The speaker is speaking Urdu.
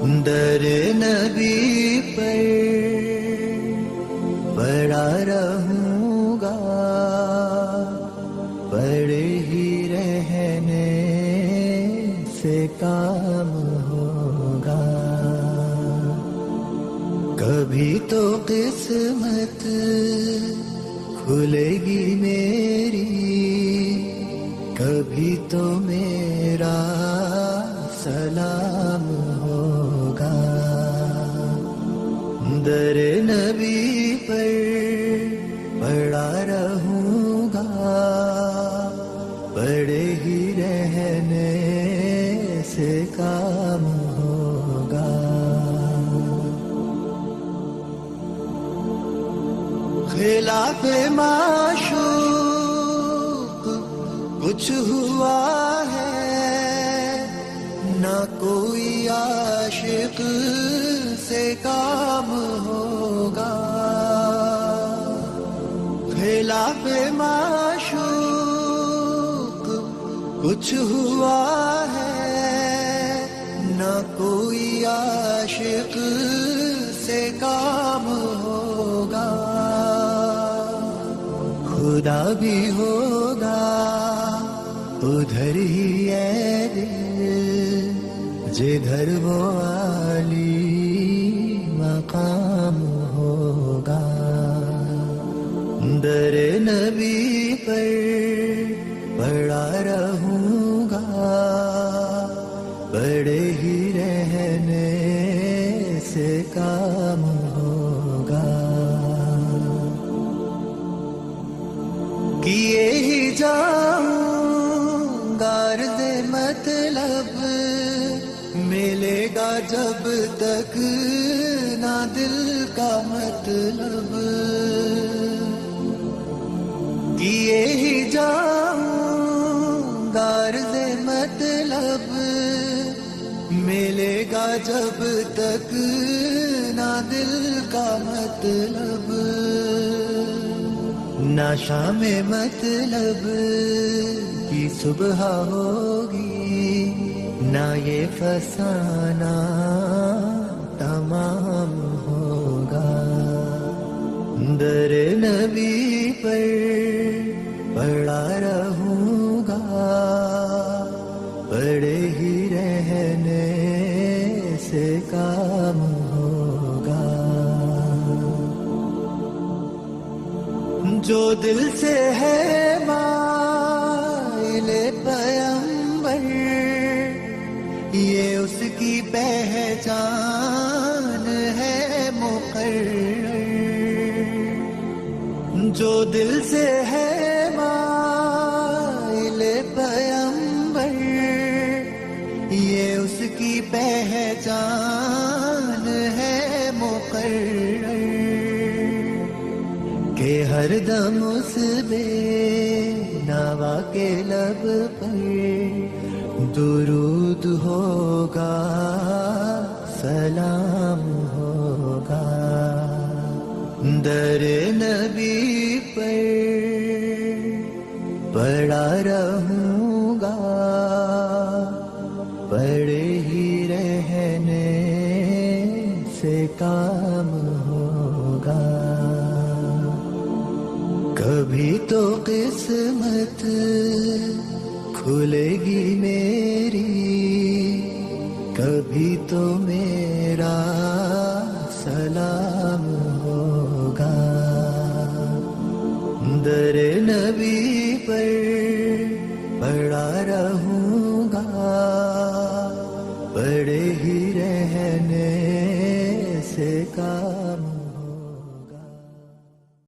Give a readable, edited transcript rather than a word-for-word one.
در نبی پر پڑا رہوں گا، پڑے ہی رہنے سے کام ہوگا. کبھی تو قسمت کھلے گی میری، کبھی تو میرا سلام ہوگا. در نبی پر پڑا رہوں گا، پڑے ہی رہنے سے کام ہوگا. خلاف معشوق کچھ ہوا ہے، نہ کوئی عاشق سے کام ہوگا. خلاف معشوق کچھ ہوا ہے، نہ کوئی عاشق سے کام ہوگا. خدا بھی ہوگا ادھر ہی ہے دل، جدھر وہ عالی مقام ہوگا. در نبی پر پڑا رہوں گا، پڑے ہی رہنے سے کام ہوگا. کیے ہی جاؤں گا عرض مطلب، ملے گا جب تک نہ دل کا مطلب. کیے ہی جاؤں گا عرض مطلب، ملے گا جب تک نہ دل کا مطلب. نہ شام مطلب کی صبح ہوگی، نہ یہ فسانہ تمام ہوگا. در نبی پر پڑا رہوں گا، پڑے ہی رہنے سے کام ہوگا. جو دل سے ہے مائل پیمبر، یہ اس کی پہچان ہے مقرر. جو دل سے ہے مائل پیمبر، یہ اس کی پہچان ہے مقرر. کہ ہر دم اس بے نوا کے لب پر درود ہوگا، سلام ہوگا. در نبی پر پڑا رہوں گا، پڑے ہی رہنے سے کام ہوگا. کبھی تو قسمت کھلے گی میری، کبھی تو میرا سلام ہوگا. در نبی پر پڑا رہوں گا، پڑے ہی رہنے سے کام